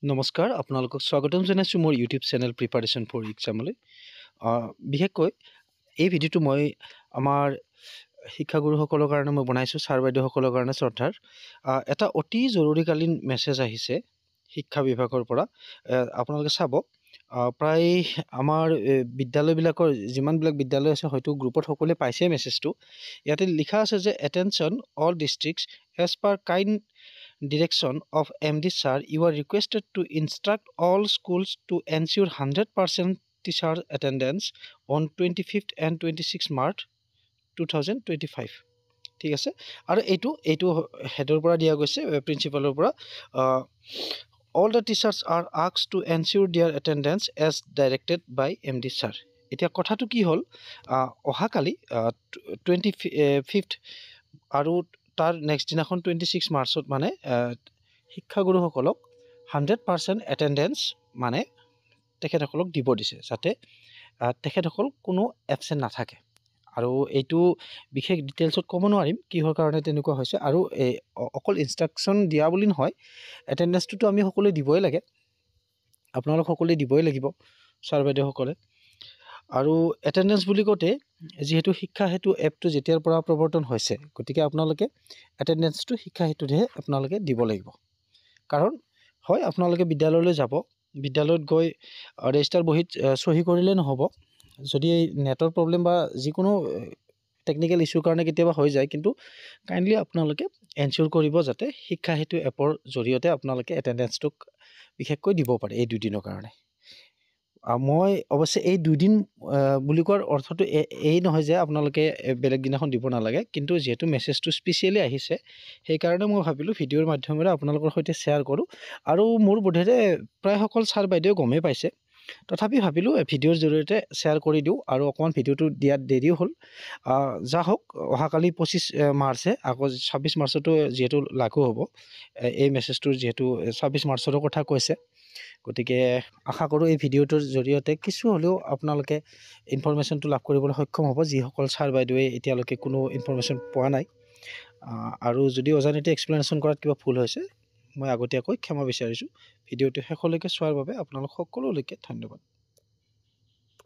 নমস্কাৰ, আপোনালোকক স্বাগতম জনাইছোঁ মোৰ ইউটিউব চেনেল প্ৰিপাৰেশ্যন ফৰ এক্সামলৈ। বিশেষকৈ এই ভিডিঅ'টো মই আমাৰ শিক্ষাগুৰুসকলৰ কাৰণে মই বনাইছোঁ, ছাৰ বাইদেউসকলৰ কাৰণে শ্ৰদ্ধাৰ। এটা অতি জৰুৰীকালীন মেছেজ আহিছে শিক্ষা বিভাগৰ পৰা। আপোনালোকে চাব, প্ৰায় আমাৰ বিদ্যালয়বিলাকৰ যিমানবিলাক বিদ্যালয় আছে হয়তো গ্ৰুপত সকলোৱে পাইছে মেছেজটো। ইয়াতে লিখা আছে যে attention all districts as per kind direction of MD sir, you are requested to instruct all schools to ensure 100% teacher attendance on 25th and 26th March 2025. ঠিক আছে, আৰু এইটো হেডৰ পৰা দিয়া গৈছে, প্ৰিন্সিপালৰ পৰা। all the teachers are asked to ensure their attendance as directed by MD sir. এতিয়া কথাটো কি হ'ল, অহাকালি 25th আৰু তাৰ নেক্সট দিনাখন 26 মাৰ্চত মানে শিক্ষাগুৰুসকলক 100% এটেণ্ডেঞ্চ মানে তেখেতসকলক দিব দিছে, যাতে তেখেতসকল কোনো এবচেণ্ট নাথাকে। আৰু এইটো বিশেষ ডিটেইলছত ক'ব নোৱাৰিম কিহৰ কাৰণে তেনেকুৱা হৈছে। আৰু অকল ইনষ্ট্ৰাকশ্যন দিয়া বুলি নহয়, এটেণ্ডেঞ্চটোতো আমি সকলোৱে দিবই লাগে, আপোনালোক সকলোৱে দিবই লাগিব ছাৰ বাইদেউসকলে। আৰু এটেণ্ডেঞ্চ বুলি কওঁতে যিহেতু শিক্ষা সেতু এপটো যেতিয়াৰ পৰা প্ৰৱৰ্তন হৈছে, গতিকে আপোনালোকে এটেণ্ডেঞ্চটো শিক্ষা সেতুতহে আপোনালোকে দিব লাগিব। কাৰণ হয়, আপোনালোকে বিদ্যালয়লৈ যাব, বিদ্যালয়ত গৈ ৰেজিষ্টাৰ বহীত চহী কৰিলে নহ'ব। যদি নেটৰ প্ৰব্লেম বা যিকোনো টেকনিকেল ইছ্যুৰ কাৰণে কেতিয়াবা হৈ যায়, কিন্তু কাইণ্ডলি আপোনালোকে এনচিয়'ৰ কৰিব যাতে শিক্ষা সেতু এপৰ জৰিয়তে আপোনালোকে এটেণ্ডেঞ্চটোক বিশেষকৈ দিব পাৰে এই দুদিনৰ কাৰণে। মই অৱশ্যে এই দুদিন বুলি কোৱাৰ অৰ্থটো এই নহয় যে আপোনালোকে বেলেগ দিনাখন দিব নালাগে, কিন্তু যিহেতু মেছেজটো স্পেচিয়েলি আহিছে সেইকাৰণে মই ভাবিলোঁ ভিডিঅ'ৰ মাধ্যমেৰে আপোনালোকৰ সৈতে শ্বেয়াৰ কৰোঁ। আৰু মোৰ বোধেৰে প্ৰায় সকল ছাৰ বাইদেউ গমেই পাইছে, তথাপি ভাবিলোঁ ভিডিঅ'ৰ জৰিয়তে শ্বেয়াৰ কৰি দিওঁ। আৰু অকণমান ভিডিঅ'টো দিয়াত দেৰিও হ'ল, যা হওক, অহাকালি 25 মাৰ্চহে, আকৌ 26 মাৰ্চতো যিহেতু লাগু হ'ব এই মেছেজটোৰ, যিহেতু 26 মাৰ্চৰো কথা কৈছে, গতিকে আশা কৰোঁ এই ভিডিঅ'টোৰ জৰিয়তে কিছু হ'লেও আপোনালোকে ইনফৰমেশ্যনটো লাভ কৰিবলৈ সক্ষম হ'ব, যিসকল ছাৰ বাইদেৱে এতিয়ালৈকে কোনো ইনফৰমেশ্যন পোৱা নাই। আৰু যদি অজানিতে এক্সপ্লেনেশ্যন কৰাত কিবা ভুল হৈছে, মই আগতীয়াকৈ ক্ষমা বিচাৰিছোঁ। ভিডিঅ'টো শেষলৈকে চোৱাৰ বাবে আপোনালোক সকলোলৈকে ধন্যবাদ।